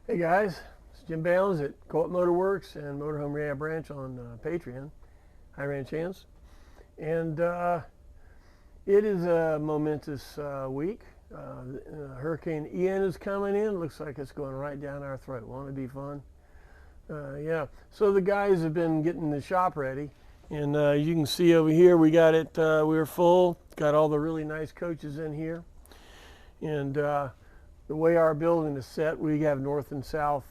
Hey guys, it's Jim Bounds at Co-op Motorworks and Motorhome Rehab Ranch on Patreon. Hi Ranchans. And it is a momentous week. Hurricane Ian is coming in. Looks like it's going right down our throat. Won't it be fun? Yeah. So the guys have been getting the shop ready. And you can see over here we got it, we're full. Got all the really nice coaches in here. And the way our building is set, we have north and south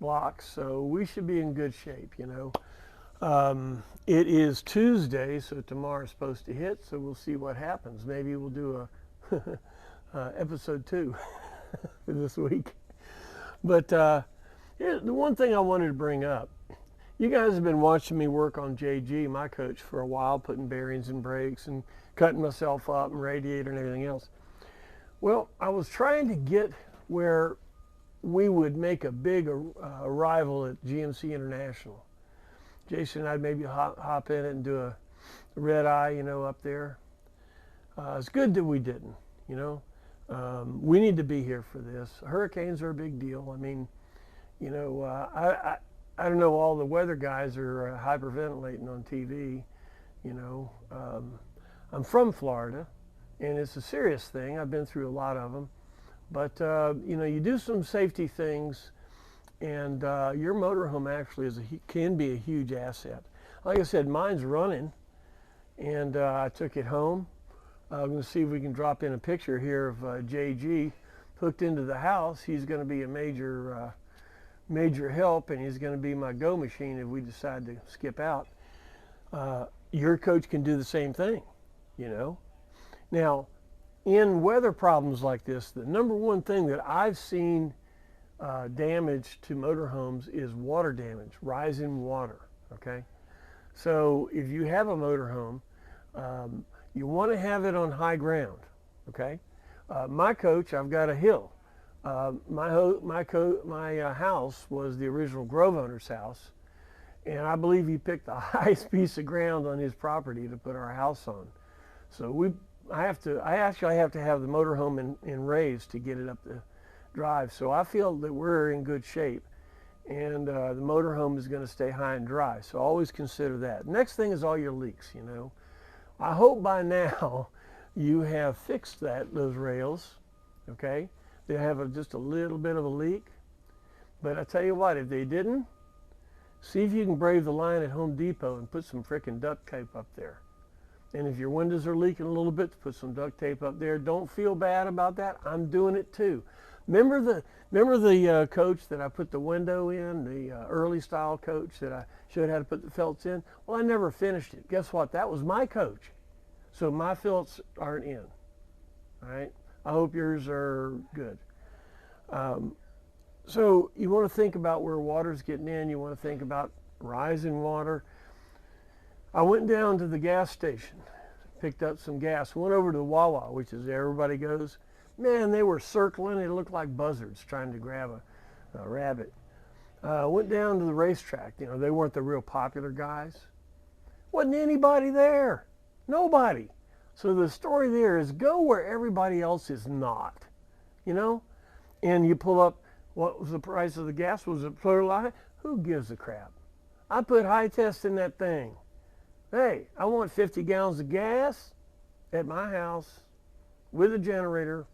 blocks, so we should be in good shape, you know. It is Tuesday, so tomorrow's supposed to hit, so we'll see what happens. Maybe we'll do a episode 2 for this week. But here's the one thing I wanted to bring up. You guys have been watching me work on JG, my coach, for a while, putting bearings and brakes and cutting myself up and radiator and everything else. Well, I was trying to get where we would make a big arrival at GMC International. Jason and I'd maybe hop in it and do a red eye, you know, up there. It's good that we didn't, you know. We need to be here for this. Hurricanes are a big deal. I mean, you know, I don't know, all the weather guys are hyperventilating on TV, you know. I'm from Florida. And it's a serious thing. I've been through a lot of them. But, you know, you do some safety things, and your motorhome actually can be a huge asset. Like I said, mine's running, and I took it home. I'm going to see if we can drop in a picture here of JG hooked into the house. He's going to be a major, major help, and he's going to be my go machine if we decide to skip out. Your coach can do the same thing, you know. Now, in weather problems like this, the number one thing that I've seen damage to motorhomes is water damage, rising water, okay? So if you have a motorhome, you want to have it on high ground, okay? My coach, I've got a hill. My house was the original Grove owner's house, and I believe he picked the highest piece of ground on his property to put our house on. So I actually have to have the motorhome in raised to get it up the drive. So I feel that we're in good shape, and the motorhome is going to stay high and dry. So always consider that. Next thing is all your leaks, you know. I hope by now you have fixed those rails, okay? They have just a little bit of a leak. But I tell you what, if they didn't, see if you can brave the line at Home Depot and put some frickin' duct tape up there. And if your windows are leaking a little bit, put some duct tape up there. Don't feel bad about that. I'm doing it too. Remember the coach that I put the window in, the early style coach that I showed how to put the felts in? Well, I never finished it. Guess what? That was my coach. So my felts aren't in. All right? I hope yours are good. So you want to think about where water's getting in. You want to think about rising water. I went down to the gas station, picked up some gas, went over to the Wawa, which is where everybody goes. Man, they were circling. It looked like buzzards trying to grab a rabbit. Went down to the racetrack. You know, they weren't the real popular guys. Wasn't anybody there. Nobody. So the story there is go where everybody else is not, you know? And you pull up, what was the price of the gas? Was it high? Who gives a crap? I put high test in that thing. Hey, I want 50 gallons of gas at my house with a generator.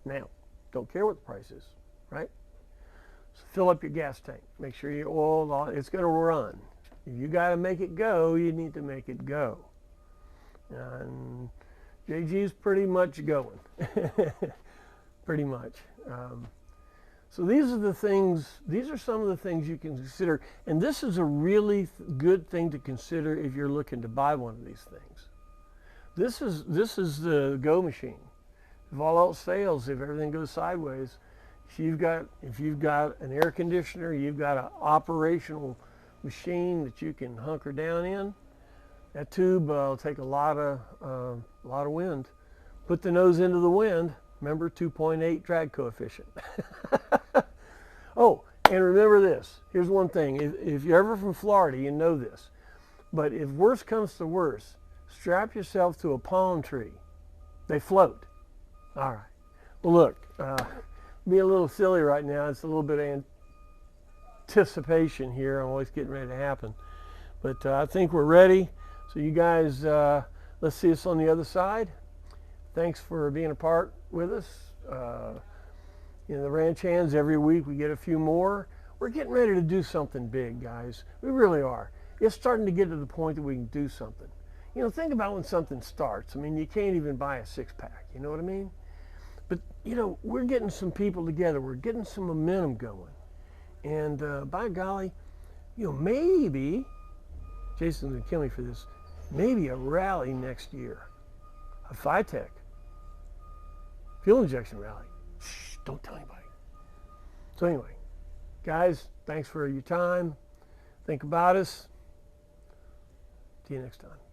Now, don't care what the price is, right? So fill up your gas tank. Make sure your oil, it's going to run. If you got to make it go, you need to make it go. And JG's pretty much going. Pretty much. So these are some of the things you can consider. And this is a really good thing to consider if you're looking to buy one of these things. This is the go machine. If all else fails, if everything goes sideways, if you've got an air conditioner, you've got an operational machine that you can hunker down in, that tube will take a lot of wind. Put the nose into the wind. Remember, 2.8 drag coefficient. Oh, and remember this. Here's one thing. If you're ever from Florida, you know this. But if worse comes to worse, strap yourself to a palm tree. They float. All right. Well, look, be a little silly right now. It's a little bit of anticipation here. I'm always getting ready to happen. But I think we're ready. So you guys, let's see us on the other side. Thanks for being a part with us. You know, the ranch hands, every week we get a few more. We're getting ready to do something big, guys. We really are. It's starting to get to the point that we can do something. You know, think about when something starts. I mean, you can't even buy a six-pack. You know what I mean? But, you know, we're getting some people together. We're getting some momentum going. And by golly, you know, maybe, Jason's going to kill me for this, maybe a rally next year. A FiTech fuel injection rally. Shh, don't tell anybody. So anyway, guys, thanks for your time. Think about us. See you next time.